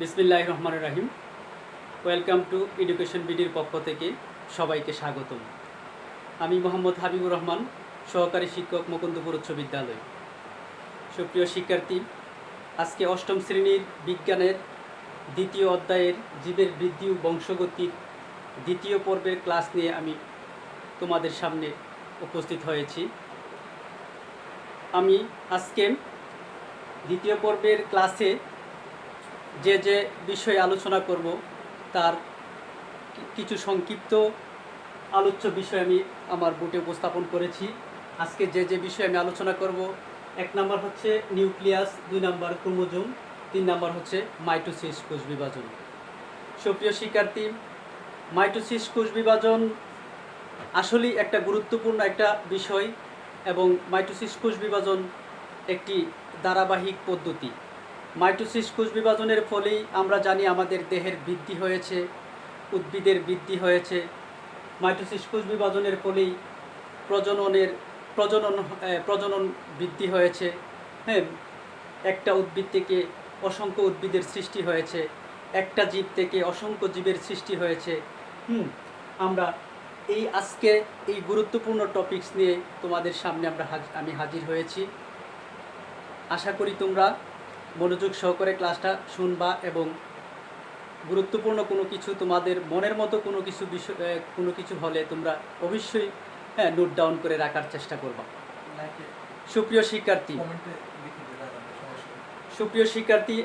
বিসমিল্লাহির রহমানির রহিম। Welcome to education বিডির পক্ষ থেকে সবাইকে স্বাগতম। আমি মোহাম্মদ হাবিবুর রহমান, সহকারী শিক্ষক, মুকুন্দপুর উচ্চ বিদ্যালয়। সুপ্রিয় শিক্ষার্থী, আজকে অষ্টম শ্রেণীর বিজ্ঞানের দ্বিতীয় অধ্যায়ের জীবের বৃদ্ধি ও বংশগতির দ্বিতীয় পর্বের ক্লাস নিয়ে আমি তোমাদের সামনে উপস্থিত হয়েছি। আমি আজকে দ্বিতীয় পর্বের ক্লাসে যে বিষয়ে আলোচনা করব তার কিছু সংক্ষিপ্ত আলোচ্য বিষয় আমি আমার বোর্ডে উপস্থাপন করেছি। আজকে যে বিষয়ে আমি আলোচনা করব, 1 নম্বর হচ্ছে নিউক্লিয়াস, 2 নম্বর ক্রোমোজোম, 3 নম্বর হচ্ছে মাইটোসিস কোষ বিভাজন। সুপ্রিয় শিক্ষার্থী, মাইটোসিস কোষ বিভাজন আসলেই একটা গুরুত্বপূর্ণ একটা বিষয় এবং মাইটোসিস কোষ বিভাজন একটি ধারাবাহিক পদ্ধতি। মাইটোসিস কোষ বিভাজনের ফলেই আমরা জানি আমাদের দেহের বৃদ্ধি হয়েছে, উদ্ভিদের বৃদ্ধি হয়েছে। মাইটোসিস কোষ বিভাজনের ফলেই প্রজনন বৃদ্ধি হয়েছে। হ্যাঁ, একটা উদ্ভিদ থেকে অসংখ্য উদ্ভিদের সৃষ্টি হয়েছে, একটা জীব থেকে অসংখ্য জীবের সৃষ্টি হয়েছে। আমরা আজকে এই গুরুত্বপূর্ণ টপিকস নিয়ে তোমাদের সামনে আমি হাজির হয়েছি। আশা করি তোমরা মনোযোগ সহকারে ক্লাসটা শুনবা এবং গুরুত্বপূর্ণ কোনো কিছু তোমাদের মনের মতো কোনো কিছু হলে তোমরা অবশ্যই নোট ডাউন করে রাখার চেষ্টা করবা। সুপ্রিয় শিক্ষার্থী,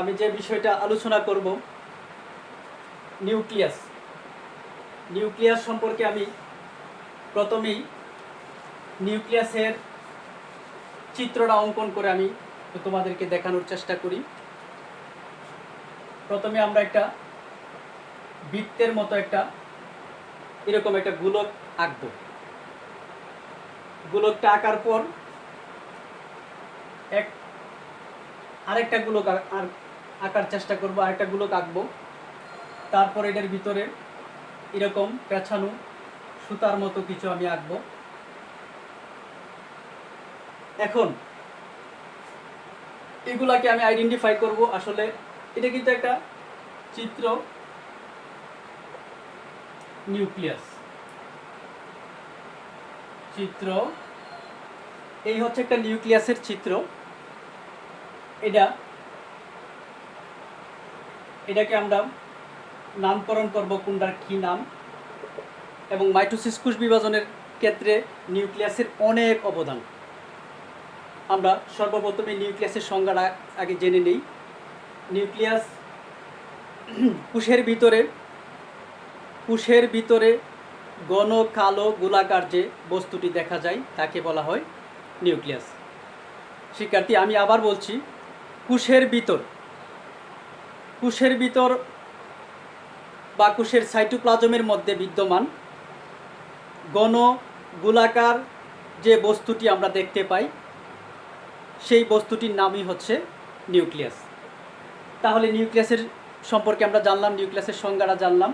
আমি যে বিষয়টা আলোচনা করব, নিউক্লিয়াস সম্পর্কে আমি প্রথমেই নিউক্লিয়াসের চিত্রটা অঙ্কন করে আমি তোমাদেরকে দেখানোর চেষ্টা করি। প্রথমে আমরা একটা বৃত্তের মতো এরকম একটা গোলক আঁকবো। গোলকটা আঁকার পর আরেকটা গোলক আঁকার চেষ্টা করবো, আরেকটা গোলক আঁকবো। তারপর এটার ভিতরে এরকম পেঁচানো সুতার মতো কিছু আমি আঁকবো। এখন এগুলাকে আমি আইডেন্টিফাই করব। আসলে এটা কিন্তু একটা চিত্র, নিউক্লিয়াস চিত্র। এই হচ্ছে একটা নিউক্লিয়াসের চিত্র। এটাকে আমরা নামকরণ করব, কোনটার কি নাম। এবং মাইটোসিস কোষ বিভাজনের ক্ষেত্রে নিউক্লিয়াসের অনেক অবদান। আমরা সর্বপ্রথমে নিউক্লিয়াসের সংজ্ঞাটা আগে জেনে নেই। নিউক্লিয়াস কোষের ভিতরে ঘন কালো গোলাকার যে বস্তুটি দেখা যায় তাকে বলা হয় নিউক্লিয়াস। শিক্ষার্থী, আমি আবার বলছি, কোষের ভিতর বা কোষের সাইটোপ্লাজমের মধ্যে বিদ্যমান ঘন গোলাকার যে বস্তুটি আমরা দেখতে পাই, সেই বস্তুটির নামই হচ্ছে নিউক্লিয়াস। তাহলে নিউক্লিয়াসের সম্পর্কে আমরা জানলাম, নিউক্লিয়াসের সংজ্ঞাটা জানলাম।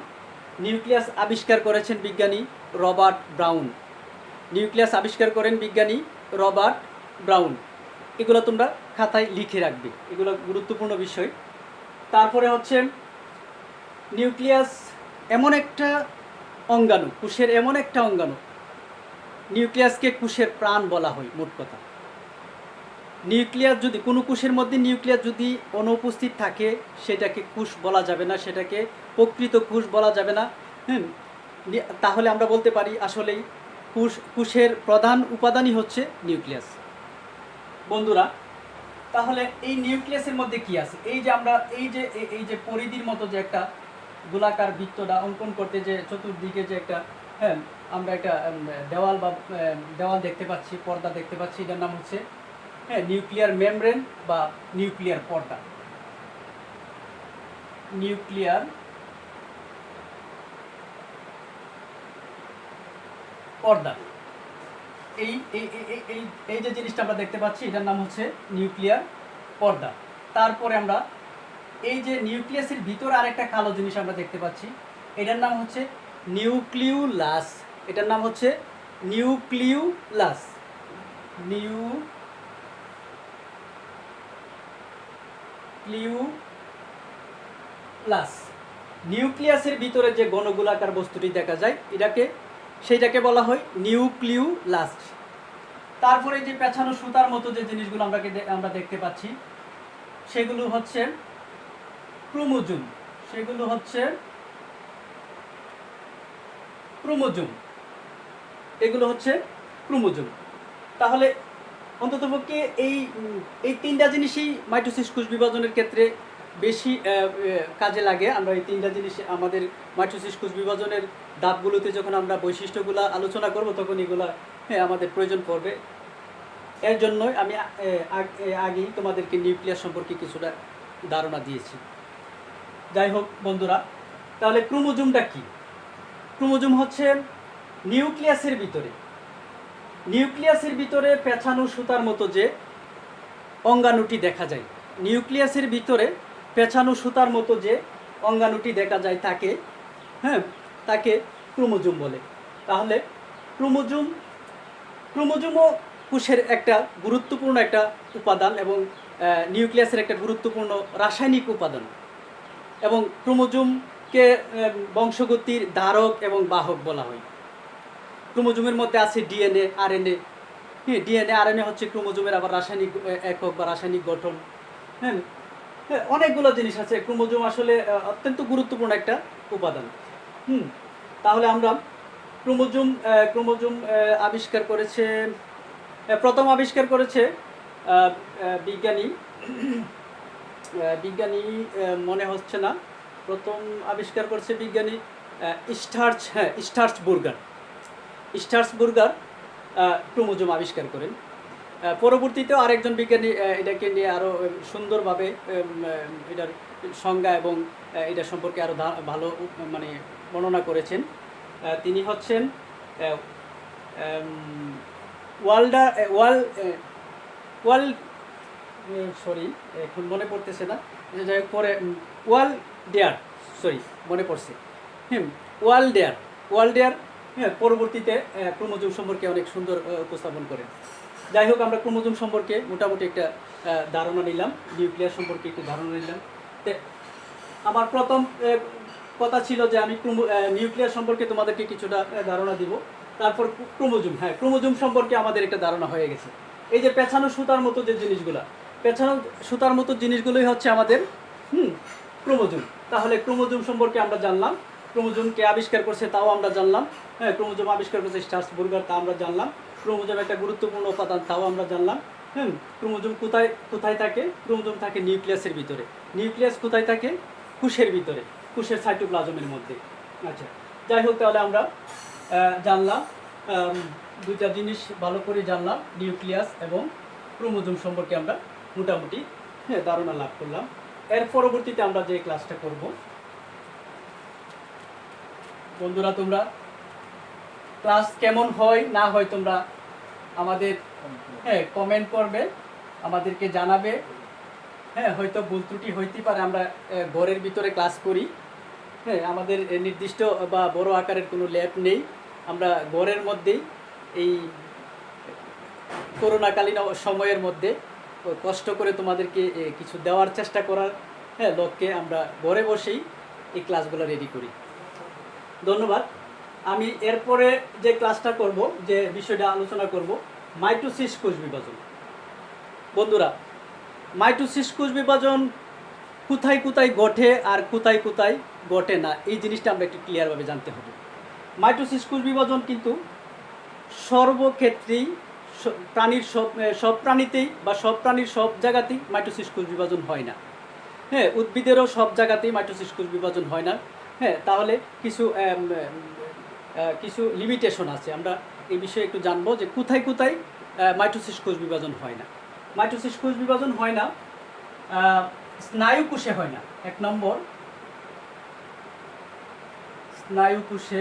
নিউক্লিয়াস আবিষ্কার করেছেন বিজ্ঞানী রবার্ট ব্রাউন। এগুলো তোমরা খাতায় লিখে রাখবে, এগুলো গুরুত্বপূর্ণ বিষয়। তারপরে হচ্ছে নিউক্লিয়াস এমন একটা অঙ্গাণু, কোষের এমন একটা অঙ্গাণু, নিউক্লিয়াসকে কোষের প্রাণ বলা হয়। মোট কথা, নিউক্লিয়াস যদি কোনো কোষের মধ্যে নিউক্লিয়াস যদি অনুপস্থিত থাকে, সেটাকে কোষ বলা যাবে না, সেটাকে প্রকৃত কোষ বলা যাবে না। তাহলে আমরা বলতে পারি আসলেই কোষের প্রধান উপাদানই হচ্ছে নিউক্লিয়াস। বন্ধুরা, তাহলে এই নিউক্লিয়াসের মধ্যে কি আছে? আমরা এই যে পরিধির মতো যে একটা গোলাকার বৃত্তটা অঙ্কন করতে, যে চতুর্দিকে যে একটা আমরা একটা দেওয়াল দেখতে পাচ্ছি, পর্দা দেখতে পাচ্ছি, এটার নাম হচ্ছে নিউক্লিয়ার মেমব্রেন বা নিউক্লিয়ার পর্দা। নিউক্লিয়ার পর্দা, এই যে জিনিসটা আমরা দেখতে পাচ্ছি, এটার নাম হচ্ছে নিউক্লিয়ার পর্দা। তারপরে আমরা এই যে নিউক্লিয়াসের ভিতরে আরেকটা কালো জিনিস আমরা দেখতে পাচ্ছি, এটার নাম হচ্ছে নিউক্লিউলাস। নিউক্লিউলাস, নিউক্লিয়াসের ভিতরে যে ঘনগোলাকার বস্তুটি দেখা যায় সেইটাকে বলা হয় নিউক্লিউলাস। তারপরে যে পেঁচানো সুতার মতো যে জিনিসগুলো আমরা দেখতে পাচ্ছি সেগুলো হচ্ছে ক্রোমোজোম, এগুলো হচ্ছে ক্রোমোজোম। তাহলে অন্ততপক্ষে এই তিনটা জিনিসই মাইটোসিস কোষ বিভাজনের ক্ষেত্রে বেশি কাজে লাগে। আমরা এই তিনটা জিনিস আমাদের মাইটোসিস কোষ বিভাজনের ধাপগুলোতে যখন আমরা বৈশিষ্ট্যগুলো আলোচনা করব তখন এগুলো আমাদের প্রয়োজন পড়বে। এর জন্যই আমি আগেই তোমাদেরকে নিউক্লিয়াস সম্পর্কে কিছুটা ধারণা দিয়েছি। যাই হোক বন্ধুরা, তাহলে ক্রোমোজোমটা কি? ক্রোমোজোম হচ্ছে নিউক্লিয়াসের ভিতরে পেঁচানো সুতার মতো যে অঙ্গাণুটি দেখা যায়, নিউক্লিয়াসের ভিতরে পেঁচানো সুতার মতো যে অঙ্গাণুটি দেখা যায় তাকে ক্রোমোজোম বলে। তাহলে ক্রোমোজোমও কোষের একটা গুরুত্বপূর্ণ একটা উপাদান এবং নিউক্লিয়াসের একটা গুরুত্বপূর্ণ রাসায়নিক উপাদান, এবং ক্রোমোজোমকে বংশগতির ধারক এবং বাহক বলা হয়। ক্রোমোজোমের মধ্যে আছে ডিএনএ, আরএনএ। ডিএনএ আরএনএ হচ্ছে ক্রোমোজোমের আবার রাসায়নিক একক বা রাসায়নিক গঠন। অনেকগুলো জিনিস আছে। ক্রোমোজোম আসলে অত্যন্ত গুরুত্বপূর্ণ একটা উপাদান। তাহলে আমরা ক্রোমোজোম প্রথম আবিষ্কার করেছে বিজ্ঞানী মনে হচ্ছে না, প্রথম আবিষ্কার করেছে বিজ্ঞানী স্টার্সবুর্গার ক্রোমোজোম আবিষ্কার করেন। পরবর্তীতেও আরেকজন বিজ্ঞানী এটাকে নিয়ে আরও সুন্দরভাবে এটার সংজ্ঞা এবং এটা সম্পর্কে আরও ভালো বর্ণনা করেছেন। তিনি হচ্ছেন এখন মনে পড়তেছে না, যাই হোক পরে ওয়ালডেয়ার পরবর্তীতে ক্রোমোজোম সম্পর্কে অনেক সুন্দর উপস্থাপন করেন। যাই হোক, আমরা ক্রোমোজোম সম্পর্কে মোটামুটি একটা ধারণা নিলাম, নিউক্লিয়াস সম্পর্কে একটু ধারণা নিলাম। আমার প্রথম কথা ছিল যে আমি নিউক্লিয়াস সম্পর্কে তোমাদেরকে কিছুটা ধারণা দিব, তারপর ক্রোমোজোম সম্পর্কে আমাদের একটা ধারণা হয়ে গেছে। এই যে পেঁচানো সুতার মতো যে জিনিসগুলোই হচ্ছে আমাদের ক্রোমোজোম। তাহলে ক্রোমোজোম সম্পর্কে আমরা জানলাম, ক্রোমোজোমকে আবিষ্কার করছে তাও আমরা জানলাম, ক্রোমোজোম আবিষ্কার করছে স্টার্সবুর্গার, তা আমরা জানলাম। ক্রোমোজোম একটা গুরুত্বপূর্ণ উপাদান, তাও আমরা জানলাম। ক্রোমোজোম কোথায় থাকে? ক্রোমোজোম থাকে নিউক্লিয়াসের ভিতরে। নিউক্লিয়াস কোথায় থাকে? কোষের ভিতরে, কোষের সাইটোপ্লাজমের মধ্যে। আচ্ছা, যাই হোক, তাহলে আমরা জানলাম দুইটা জিনিস ভালো করে জানলাম, নিউক্লিয়াস এবং ক্রোমোজোম সম্পর্কে আমরা মোটামুটি ধারণা লাভ করলাম। এর পরবর্তীতে আমরা যে ক্লাসটা করব, বন্ধুরা তোমরা ক্লাস কেমন হয় না হয় তোমরা আমাদের কমেন্ট করবে, আমাদেরকে জানাবে। হয়তো ভুল ত্রুটি হইতে পারে, আমরা ঘরের ভিতরে ক্লাস করি। আমাদের নির্দিষ্ট বা বড় আকারের কোনো ল্যাব নেই, আমরা ঘরের মধ্যেই এই করোনাকালীন সময়ের মধ্যে কষ্ট করে তোমাদেরকে কিছু দেওয়ার চেষ্টা করার লক্ষ্যে আমরা ঘরে বসেই এই ক্লাসগুলো রেডি করি। ধন্যবাদ। আমি এরপরে যে ক্লাসটা করব, যে বিষয়টা আলোচনা করব, মাইটোসিস কোষ বিভাজন। বন্ধুরা, মাইটোসিস কোষ বিভাজন কোথায় কোথায় ঘটে আর কোথায় কোথায় ঘটে না, এই জিনিসটা আমরা একটু ক্লিয়ারভাবে জানতে হবে। মাইটোসিস কোষ বিভাজন কিন্তু সর্বক্ষেত্রেই সব প্রাণীতেই বা সব প্রাণীর সব জায়গাতেই মাইটোসিস কোষ বিভাজন হয় না। উদ্ভিদেরও সব জায়গাতেই মাইটোসিস কোষ বিভাজন হয় না। তাহলে কিছু লিমিটেশন আছে, আমরা এই বিষয়ে একটু জানবো যে কোথায় কোথায় মাইটোসিস কোষ বিভাজন হয় না। মাইটোসিস কোষ বিভাজন হয় না স্নায়ু কোষে হয় না। 1 নম্বর, স্নায়ু কোষে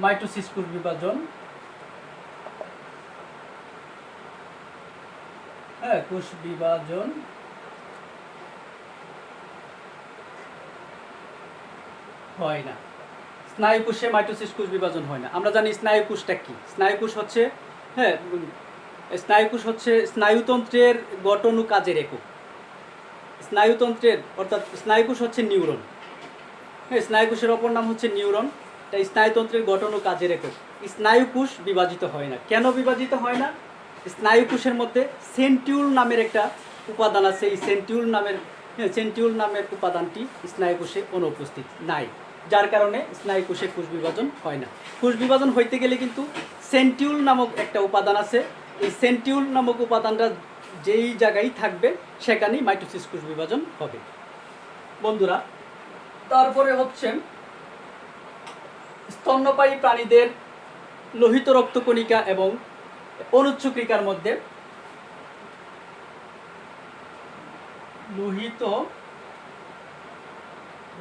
মাইটোসিস কোষ বিভাজন কোষ বিভাজন হয় না। স্নায়ু কোষে মাইটোসিস কোষ বিভাজন হয় না। আমরা জানি স্নায়ু কোষটা কি। স্নায়ু কোষ হচ্ছে স্নায়ুতন্ত্রের গঠন ও কাজের একক। স্নায়ুতন্ত্রের অর্থাৎ স্নায়ুকোষ হচ্ছে নিউরন। হ্যাঁ, স্নায়ুকোষের অপর নাম হচ্ছে নিউরন। তাই স্নায়ুতন্ত্রের গঠন ও কাজের একক। স্নায়ুকোষ বিভাজিত হয় না। কেন বিভাজিত হয় না? স্নায়ুকোষের মধ্যে সেন্টিউল নামের একটা উপাদান আছে। এই সেন্টিউল নামের উপাদানটি স্নায়ুকোষে অনুপস্থিত নাই, যার কারণে স্নায়ুকোষে কোষ বিভাজন হয় না। কোষ বিভাজন হইতে গেলে কিন্তু সেন্টিউল নামক একটা উপাদান আছে। এই সেন্টিউল নামক উপাদানটা যেই জায়গায় থাকবে সেখানেই মাইটোসিস কোষ বিভাজন হবে বন্ধুরা। তারপরে হচ্ছে স্তন্যপায়ী প্রাণীদের লোহিত রক্তকণিকা এবং অনুচ্চক্রিকার মধ্যে লোহিত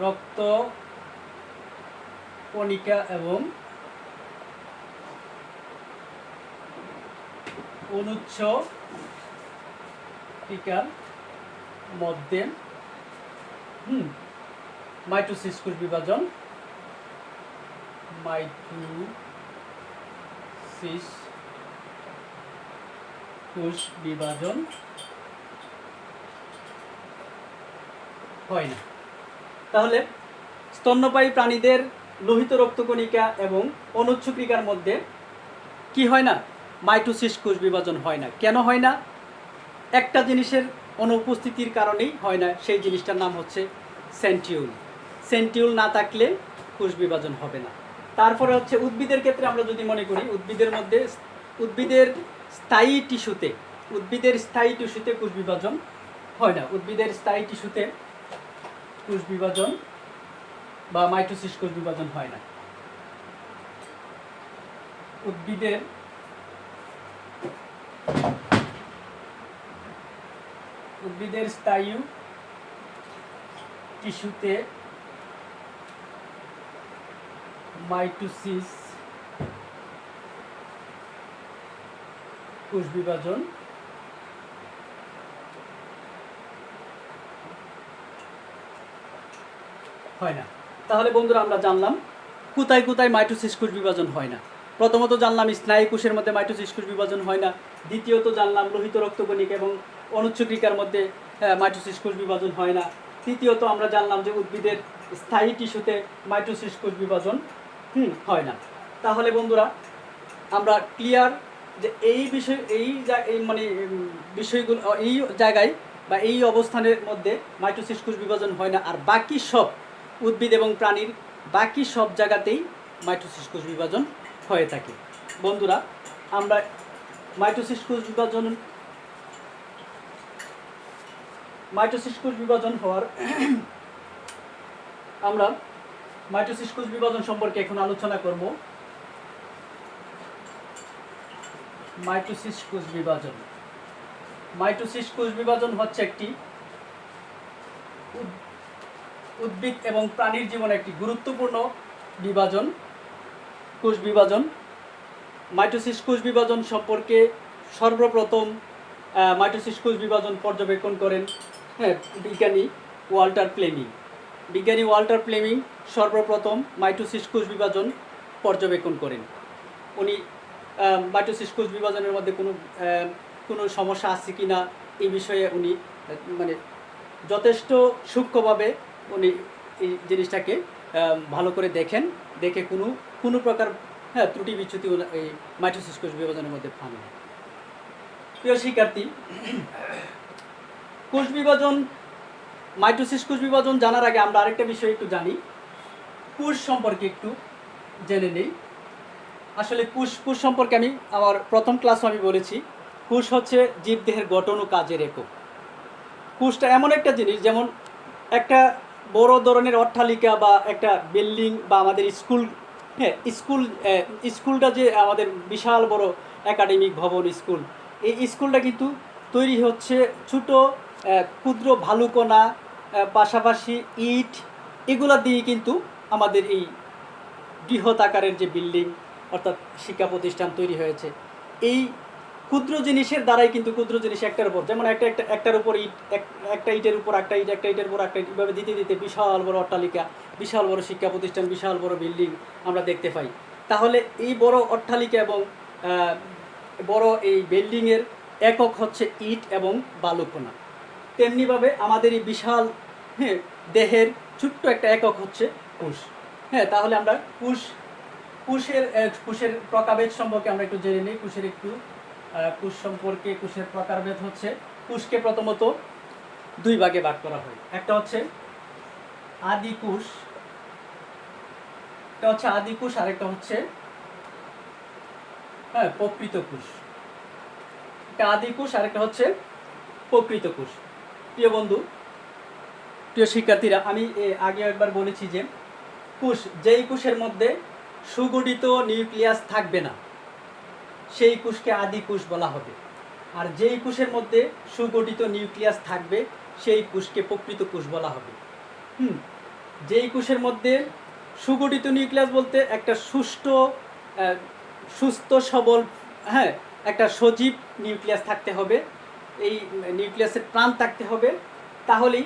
রক্তকণিকা এবং অনুচ্চক্রিকার মধ্যে মাইটোসিস কোষ বিভাজন হয় না। তাহলে স্তন্যপায়ী প্রাণীদের লোহিত রক্তকণিকা এবং অনুচ্চক্রিকার মধ্যে কি হয় না? মাইটোসিস কোষ বিভাজন হয় না। কেন হয় না? একটা জিনিসের অনুপস্থিতির কারণেই হয় না। সেই জিনিসটার নাম হচ্ছে সেন্টিউল। সেন্টিউল না থাকলে কোষ বিভাজন হবে না। তারপরে হচ্ছে উদ্ভিদের ক্ষেত্রে আমরা যদি মনে করি, উদ্ভিদের স্থায়ী টিস্যুতে কোষ বিভাজন হয় না। উদ্ভিদের স্থায়ী টিস্যুতে কোষ বিভাজন বা মাইটোসিস কোষ বিভাজন হয় না। উদ্ভিদের স্থায়ী টিস্যুতে মাইটোসিস কোষ বিভাজন হয় না। তাহলে বন্ধুরা আমরা জানলাম কোথায় কোথায় মাইটোসিস কোষ বিভাজন হয় না। প্রথমত জানলাম স্নায়ু কোষের মধ্যে মাইটোসিস কোষ বিভাজন হয় না। দ্বিতীয়ত জানলাম লোহিত রক্তকণিকা এবং অনুচ্চক্রিকার মধ্যে মাইটোসিস কোষ বিভাজন হয় না। তৃতীয়ত আমরা জানলাম যে উদ্ভিদের স্থায়ী টিস্যুতে মাইটোসিস কোষ বিভাজন হয় না। তাহলে বন্ধুরা আমরা ক্লিয়ার যে এই বিষয়গুলো এই জায়গায় বা এই অবস্থানের মধ্যে মাইটোসিস কোষ বিভাজন হয় না, আর বাকি সব উদ্ভিদ এবং প্রাণীর বাকি সব জায়গাতেই মাইটোসিস কোষ বিভাজন হয়ে থাকে। বন্ধুরা আমরা মাইটোসিস কোষ বিভাজন হওয়ার আমরা মাইটোসিস কোষ বিভাজন সম্পর্কে এখন আলোচনা করব। মাইটোসিস কোষ বিভাজন হচ্ছে একটি উদ্ভিদ এবং প্রাণীর জীবনে একটি গুরুত্বপূর্ণ কোষ বিভাজন। মাইটোসিস কোষ বিভাজন সম্পর্কে সর্বপ্রথম মাইটোসিস কোষ বিভাজন পর্যবেক্ষণ করেন বিজ্ঞানী ওয়াল্টার ফ্লেমিং সর্বপ্রথম মাইটোসিস কোষ বিভাজন পর্যবেক্ষণ করেন। উনি মাইটোসিস কোষ বিভাজনের মধ্যে কোনো সমস্যা আছে কি না এই বিষয়ে উনি যথেষ্ট সূক্ষ্মভাবে উনি এই জিনিসটাকে ভালো করে দেখে কোনো প্রকার ত্রুটি বিচ্যুতি এই মাইটোসিস কোষ বিভাজনের মধ্যে পান না। প্রিয় শিক্ষার্থী, মাইটোসিস কোষ বিভাজন জানার আগে আমরা আরেকটা বিষয় একটু জানি। কোষ সম্পর্কে একটু জেনে নেই। আসলে কোষ সম্পর্কে আমি আমার প্রথম ক্লাসে আমি বলেছি, কোষ হচ্ছে জীবদেহের গঠন ও কাজের একক। কোষটা এমন একটা জিনিস, যেমন একটা বড় ধরনের অট্টালিকা বা একটা বিল্ডিং বা আমাদের স্কুলটা যে আমাদের বিশাল বড় একাডেমিক ভবন স্কুল, এই স্কুলটা কিন্তু তৈরি হচ্ছে ছোট ক্ষুদ্র ভালুকণা, পাশাপাশি ইট, এগুলা দিয়ে কিন্তু আমাদের এই বৃহৎ আকারের যে বিল্ডিং অর্থাৎ শিক্ষা প্রতিষ্ঠান তৈরি হয়েছে। এই ক্ষুদ্র জিনিসের দ্বারাই কিন্তু ক্ষুদ্র জিনিস একটার উপর, যেমন একটার উপর ইট, একটা ইটের উপর একটা ইট, একটা ইটের উপর একটা ইট, এভাবে দিতে দিতে বিশাল বড় অট্টালিকা, বিশাল বড় শিক্ষা প্রতিষ্ঠান, বিশাল বড় বিল্ডিং আমরা দেখতে পাই। তাহলে এই বড় অট্টালিকা এবং বড় এই বিল্ডিংয়ের একক হচ্ছে ইট এবং বালুকণা। তেমনিভাবে আমাদের এই বিশাল দেহের ছোট্ট একটা একক হচ্ছে কোষ। তাহলে আমরা কোষের প্রকারভেদ সম্পর্কে আমরা একটু জেনে নিই। কোষ সম্পর্কে কোষের প্রকারভেদ হচ্ছে, কোষকে প্রথমত দুই ভাগে ভাগ করা হয়। একটা হচ্ছে আদি কোষ, আর একটা হচ্ছে প্রকৃত কোষ। একটা আদি কোষ আর একটা হচ্ছে প্রকৃত কোষ। প্রিয় বন্ধু, প্রিয় শিক্ষার্থীরা, আমি আগে একবার বলেছি যে যেই কোষের মধ্যে সুগঠিত নিউক্লিয়াস থাকবে না সেই কোষকে আদি কোষ বলা হবে, আর যেই কোষের মধ্যে সুগঠিত নিউক্লিয়াস থাকবে সেই কোষকে প্রকৃত কোষ বলা হবে। যেই কোষের মধ্যে সুগঠিত নিউক্লিয়াস বলতে একটা সুস্থ সবল একটা সজীব নিউক্লিয়াস থাকতে হবে, এই নিউক্লিয়াসের প্রাণ থাকতে হবে, তাহলেই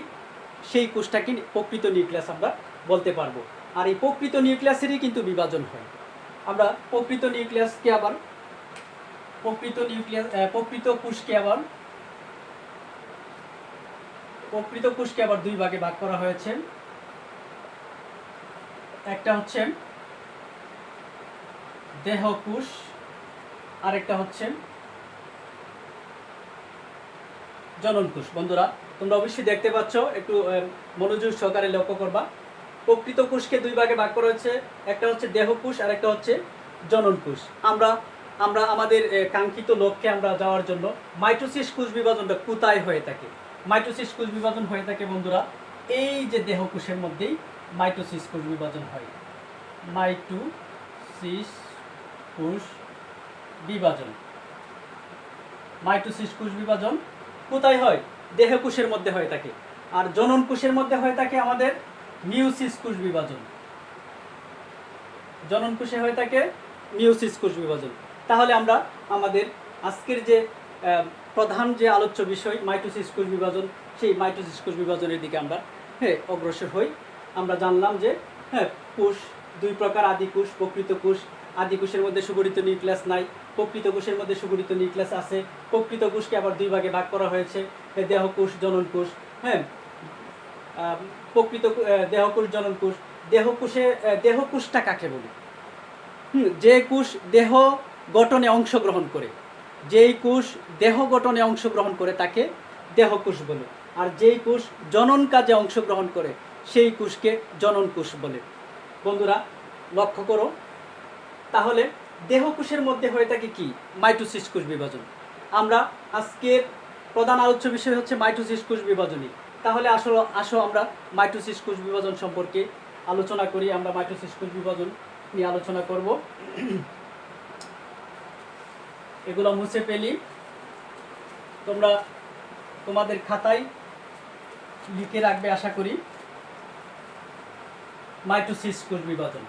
সেই কোষটাকে প্রকৃত নিউক্লিয়াস আমরা বলতে পারবো। আর এই প্রকৃত নিউক্লিয়াসেরই কিন্তু বিভাজন হয়। আমরা প্রকৃত কোষকে আবার দুই ভাগে ভাগ করা হয়েছে। একটা হচ্ছে দেহ কোষ, আরেকটা হচ্ছে জনন কোষ। বন্ধুরা, তোমরা অবশ্যই দেখতে পাচ্ছ, একটু মনোযোগ সহকারে লক্ষ্য করবা। প্রকৃত কোষকে দুই ভাগে ভাগ করা হয়েছে, একটা হচ্ছে দেহ কোষ আর একটা হচ্ছে জনন কোষ। আমরা আমাদের কাঙ্ক্ষিত লক্ষ্যে আমরা যাওয়ার জন্য মাইটোসিস কোষ বিভাজনটা কোথায় হয়ে থাকে? মাইটোসিস কোষ বিভাজন হয়ে থাকে বন্ধুরা এই যে দেহ কোষের মধ্যেই মাইটোসিস কোষ বিভাজন হয়। মাইটোসিস কোষ বিভাজন কোথায় হয়? দেহ কোষের মধ্যে হয়ে থাকে। আর জনন কোষের মধ্যে হয়ে থাকে আমাদের মিওসিস কোষ বিভাজন। জনন কোষে হয়ে থাকে মিওসিস কোষ বিভাজন। তাহলে আমরা আমাদের আজকের যে প্রধান যে আলোচ্য বিষয় মাইটোসিস কোষ বিভাজন, সেই মাইটোসিস কোষ বিভাজনের দিকে আমরা অগ্রসর হই। আমরা জানলাম যে কোষ দুই প্রকার, আদি কোষ, প্রকৃত কোষ। আদি কোষের মধ্যে সুগঠিত নিউক্লিয়াস নাই, প্রকৃত কোষের মধ্যে সুগঠিত নিউক্লিয়াস আছে। প্রকৃত কোষকে আবার দুই ভাগে ভাগ করা হয়েছে, দেহ কোষ, জনন কোষ। প্রকৃত দেহ কোষ, জনন কোষ। দেহ কোষটা কাকে বলি? যে কোষ দেহ গঠনে অংশগ্রহণ করে, যেই কোষ দেহ গঠনে অংশগ্রহণ করে তাকে দেহ কোষ বলে। আর যেই কোষ জনন কাজে অংশগ্রহণ করে সেই কোষকে জনন কোষ বলে। বন্ধুরা লক্ষ্য করো, তাহলে দেহ কোষের মধ্যে হয়ে থাকে কি? মাইটোসিস কোষ বিভাজন। আমরা আজকের প্রধান আলোচ্য বিষয় হচ্ছে মাইটোসিস কোষ বিভাজনই। তাহলে আসো আমরা মাইটোসিস কোষ বিভাজন সম্পর্কে আলোচনা করি। আমরা মাইটোসিস কোষ বিভাজন নিয়ে আলোচনা করব। এগুলো মুছে ফেলি। তোমরা তোমাদের খাতায় লিখে রাখবে আশা করি। মাইটোসিস কোষ বিভাজন,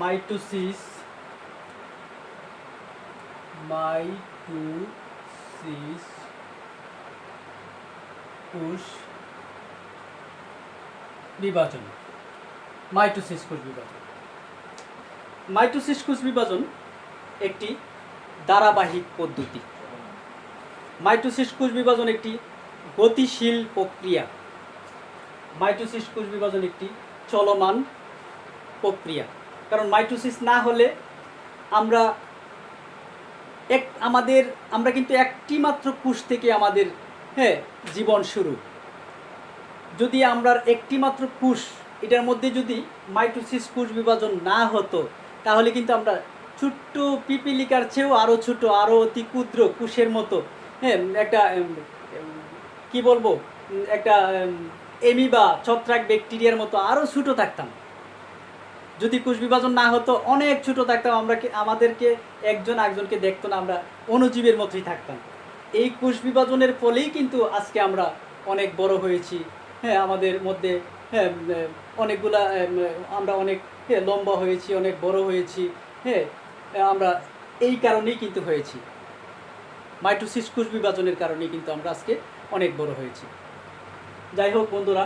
মাইটোসিস কোষ বিভাজন। মাইটোসিস কোষ বিভাজন একটি ধারাবাহিক পদ্ধতি। মাইটোসিস কোষ বিভাজন একটি গতিশীল প্রক্রিয়া। মাইটোসিস কোষ বিভাজন একটি চলমান প্রক্রিয়া। কারণ মাইটোসিস না হলে আমরা কিন্তু একটি মাত্র কোষ থেকে আমাদের জীবন শুরু। যদি আমরা একটি মাত্র কোষ, এটার মধ্যে যদি মাইটোসিস কোষ বিভাজন না হতো তাহলে কিন্তু আমরা ছোট্ট পিপিলিকার চেয়েও আরও ছোট, আরও অতি ক্ষুদ্র কোষের মতো একটা কি বলবো, একটা এমিবা, ছত্রাক, ব্যাকটেরিয়ার মতো আরও ছোটো থাকতাম। যদি কোষ বিভাজন না হতো অনেক ছোটো থাকতাম, আমাদেরকে একজন একজনকে দেখতো না, আমরা অণুজীবের মতোই থাকতাম। এই কোষ বিভাজনের ফলেই কিন্তু আজকে আমরা অনেক বড় হয়েছি। আমাদের মধ্যে অনেকগুলা আমরা অনেক লম্বা হয়েছি, অনেক বড় হয়েছি। আমরা এই কারণেই কিন্তু হয়েছি, মাইটোসিস কোষ বিভাজনের কারণেই কিন্তু আমরা আজকে অনেক বড় হয়েছি। যাই হোক বন্ধুরা,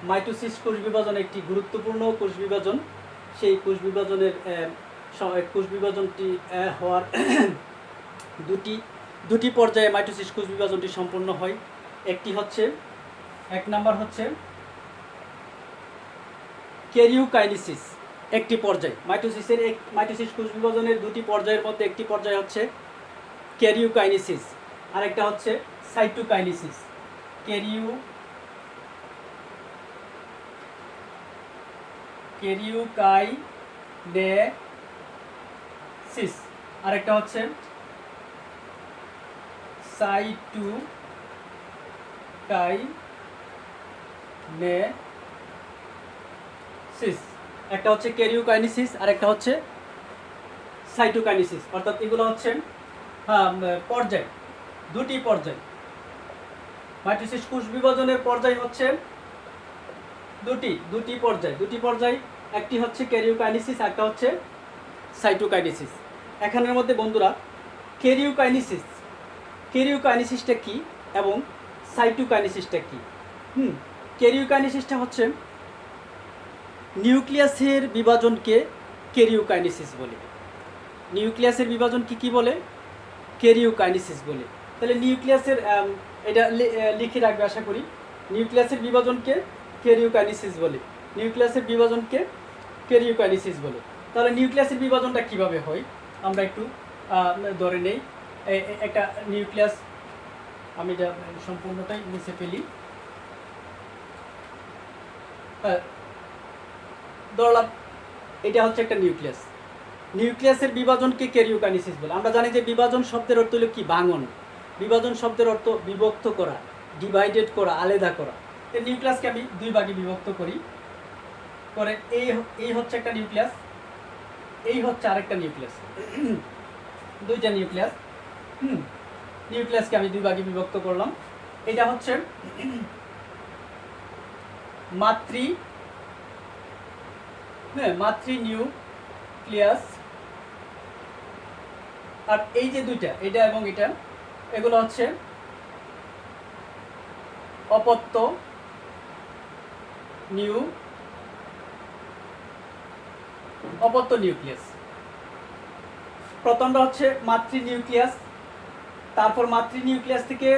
মাইটোসিস কোষ বিভাজন একটি গুরুত্বপূর্ণ কোষ বিভাজন। সেই কোষ বিভাজনটি হওয়ার দুটি দুটি পর্যায়ে মাইটোসিস কোষ বিভাজনটি সম্পন্ন হয়। এক নাম্বার হচ্ছে ক্যারিওকাইনেসিস, একটি পর্যায় মাইটোসিস কোষ বিভাজনের দুটি পর্যায়ের মধ্যে একটি পর্যায় হচ্ছে ক্যারিওকাইনেসিস, আরেকটা হচ্ছে সাইটোকাইনেসিস। ক্যারিওকাইনেসিস, আরেকটা হচ্ছে সাইটোকাইনেসিস। একটা হচ্ছে ক্যারিওকাইনেসিস আর একটা হচ্ছে সাইটোকাইনেসিস, অর্থাৎ এগুলো হচ্ছে পর্যায়, দুটি পর্যায়। মাইটোসিস কোষ বিভাজনের পর্যায় হচ্ছে দুটি পর্যায়, একটি হচ্ছে ক্যারিওকাইনেসিস, একটা হচ্ছে সাইটোকাইনেসিস। এখানের মধ্যে বন্ধুরা ক্যারিওকাইনেসিসটা কি এবং সাইটোকাইনেসিসটা কি? ক্যারিওকাইনেসিসটা হচ্ছে নিউক্লিয়াসের বিভাজনকে ক্যারিওকাইনেসিস বলে। নিউক্লিয়াসের বিভাজন কি বলে? ক্যারিওকাইনেসিস বলে। তাহলে নিউক্লিয়াসের এটা লিখে রাখবে আশা করি। নিউক্লিয়াসের বিভাজনকে ক্যারিওকাইনেসিস বলে। তাহলে নিউক্লিয়াসের বিভাজনটা কিভাবে হয় আমরা একটু ধরে নেই। একটা নিউক্লিয়াস, আমি এটা সম্পূর্ণটাই মুছে ফেলি। ধরলাম এটা হচ্ছে একটা নিউক্লিয়াসের বিভাজনকে ক্যারিওকাইনেসিস বলে। আমরা জানি যে বিভাজন শব্দের অর্থ হলো কি? ভাঙন। বিভাজন শব্দের অর্থ বিভক্ত করা, ডিভাইডেড করা, আলাদা করা। এই নিউক্লিয়াসকে আমি দুই ভাগে বিভক্ত করি, করে এই হচ্ছে একটা নিউক্লিয়াস, এই হচ্ছে আরেকটা নিউক্লিয়াস। দুইটা নিউক্লিয়াসকে আমি দুই ভাগে বিভক্ত করলাম। এটা হচ্ছে মাতৃ নিউক্লিয়াস, আর এই যে দুইটা, এটা এবং এটা, এগুলো হচ্ছে অপত্য নিউক্লিয়াস। প্রথমটা হচ্ছে মাতৃ নিউক্লিয়াস, তারপর মাতৃ নিউক্লিয়াস থেকে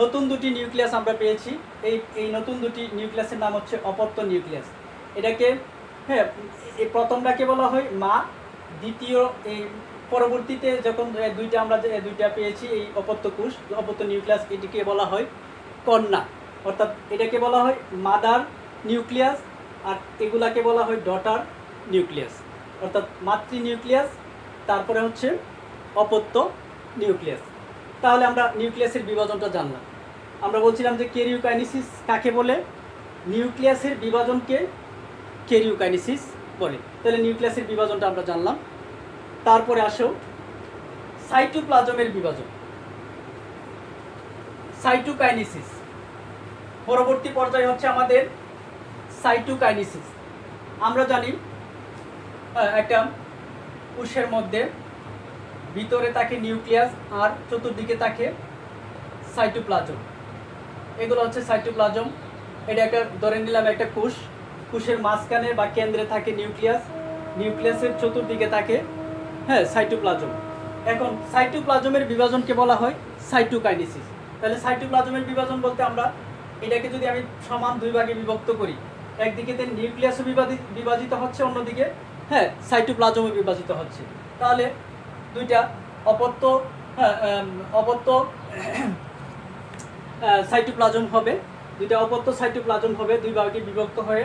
নতুন দুটি নিউক্লিয়াস আমরা পেয়েছি। এই নতুন দুটি নিউক্লিয়াসের নাম হচ্ছে অপত্য নিউক্লিয়াস। এটাকে এই প্রথমটাকে বলা হয় মা, দ্বিতীয় এই পরবর্তীতে যখন আমরা দুইটা পেয়েছি এই অপত্য নিউক্লিয়াস, এটিকে বলা হয় কন্যা, অর্থাৎ এটাকে বলা হয় মাদার নিউক্লিয়াস, আর এগুলাকে বলা হয় ডটার নিউক্লিয়াস। অর্থাৎ মাতৃ নিউক্লিয়াস, তারপরে হচ্ছে অপত্য নিউক্লিয়াস। তাহলে আমরা নিউক্লিয়াসের বিভাজনটা জানলাম। আমরা বলছিলাম যে ক্যারিওকাইনেসিস কাকে বলে? নিউক্লিয়াসের বিভাজনকে ক্যারিওকাইনেসিস বলে। তাহলে নিউক্লিয়াসের বিভাজনটা আমরা জানলাম। তারপরে আসো সাইটোপ্লাজমের বিভাজন, সাইটোকাইনেসিস। পরবর্তী পর্যায়ে হচ্ছে আমাদের সাইটোকাইনেসিস। আমরা জানি একটা কোষের মধ্যে ভিতরে থাকে নিউক্লিয়াস আর চতুর্দিকে থাকে সাইটোপ্লাজম। এগুলো হচ্ছে সাইটোপ্লাজম। এটা একটা ধরে নিলাম একটা কোষের মাঝখানে বা কেন্দ্রে থাকে নিউক্লিয়াসের চতুর্দিকে থাকে সাইটোপ্লাজম। এখন সাইটোপ্লাজমের বিভাজনকে বলা হয় সাইটোকাইনেসিস। তাহলে সাইটোপ্লাজমের বিভাজন বলতে আমরা এটাকে যদি আমি সমান দুই ভাগে বিভক্ত করি, একদিকে নিউক্লিয়াসও বিভাজিত হচ্ছে, অন্যদিকে সাইটোপ্লাজমও বিভাজিত হচ্ছে। তাহলে দুইটা অপত্য সাইটোপ্লাজম হবে, দুই ভাগে বিভক্ত হয়ে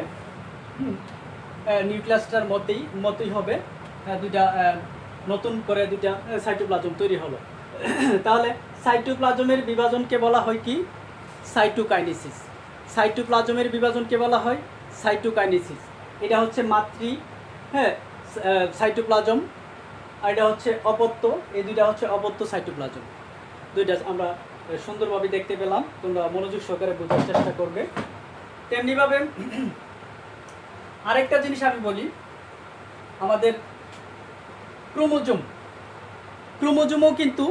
নিউক্লিয়াসটার মতোই হবে, দুইটা নতুন করে দুইটা সাইটোপ্লাজম তৈরি হলো। তাহলে সাইটোপ্লাজমের বিভাজনকে বলা হয় কি? সাইটোকাইনেসিস। সাইটোপ্লাজমের বিভাজনকে বলা হয় সাইটোকাইনেসিস। এটা হচ্ছে মাতৃ সাইটোপ্লাজম, আর এটা হচ্ছে অপত্য। এই দুইটা হচ্ছে অপত্য সাইটোপ্লাজম। দুইটা আমরা সুন্দরভাবে দেখতে পেলাম, তোমরা মনোযোগ সহকারে বোঝার চেষ্টা করবে। তেমনিভাবে আরেকটা জিনিস আমি বলি, আমাদের ক্রোমোজোমও কিন্তু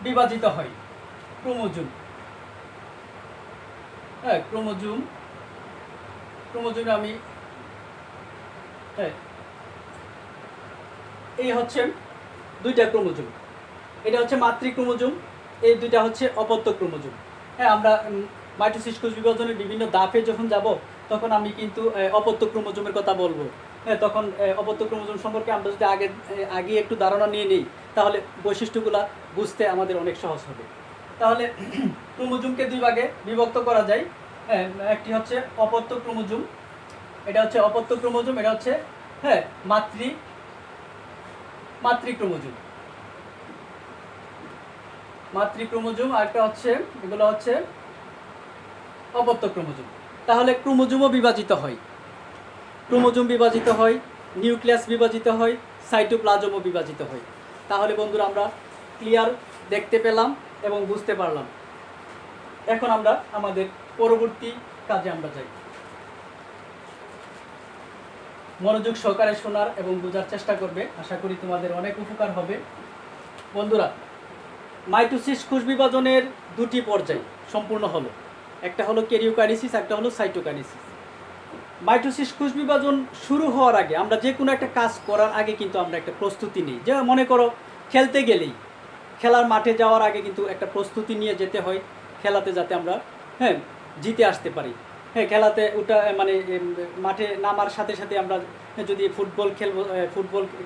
বিভাজিত হয়। ক্রোমোজোম আমি এই হচ্ছে দুইটা ক্রোমোজোম। এটা হচ্ছে মাতৃ ক্রোমোজোম, এই দুইটা হচ্ছে অপত্য ক্রোমোজোম। হ্যাঁ, আমরা মাইটোসিস কোষ বিভাজনের বিভিন্ন ধাপে যখন যাব তখন আমি কিন্তু অপত্য ক্রোমোজোমের কথা বলবো। হ্যাঁ, তখন অপত্য ক্রোমোজোম সম্পর্কে আমরা যদি আগে একটু ধারণা নিয়ে নিই তাহলে বৈশিষ্ট্যগুলো বুঝতে আমাদের অনেক সহজ হবে। তাহলে ক্রোমোজোমকে দুই ভাগে বিভক্ত করা যায়। হ্যাঁ, একটি হচ্ছে অপত্য ক্রোমোজোম, এটা হচ্ছে অপত্য ক্রোমোজোম, এটা হচ্ছে হ্যাঁ মাতৃ ক্রোমোজোম। মাতৃ ক্রোমোজোম আর একটা হচ্ছে, এগুলো হচ্ছে অপত্য ক্রোমোজোম। তাহলে ক্রোমোজোমও বিভাজিত হয়, ক্রোমোজোম বিভাজিত হয়, নিউক্লিয়াস বিভাজিত হয়, সাইটোপ্লাজমও বিভাজিত হয়। তাহলে বন্ধুরা আমরা ক্লিয়ার দেখতে পেলাম এবং বুঝতে পারলাম। এখন আমরা আমাদের পরবর্তী কাজে আমরা যাই। মনোযোগ সহকারে শোনার এবং বোঝার চেষ্টা করবে, আশা করি তোমাদের অনেক উপকার হবে। বন্ধুরা, মাইটোসিস কোষ বিভাজনের দুটি পর্যায় সম্পূর্ণ হলো, একটা হলো ক্যারিওকাইনেসিস, একটা হলো সাইটোকাইনেসিস। মাইটোসিস কোষ বিভাজন শুরু হওয়ার আগে আমরা যে কোনো একটা কাজ করার আগে কিন্তু আমরা একটা প্রস্তুতি নিই। যে মনে করো খেলতে গেলেই, খেলার মাঠে যাওয়ার আগে কিন্তু একটা প্রস্তুতি নিয়ে যেতে হয় খেলাতে, যাতে আমরা হ্যাঁ জিতে আসতে পারি। হ্যাঁ, খেলাতে ওটা মানে মাঠে নামার সাথে সাথে আমরা যদি ফুটবল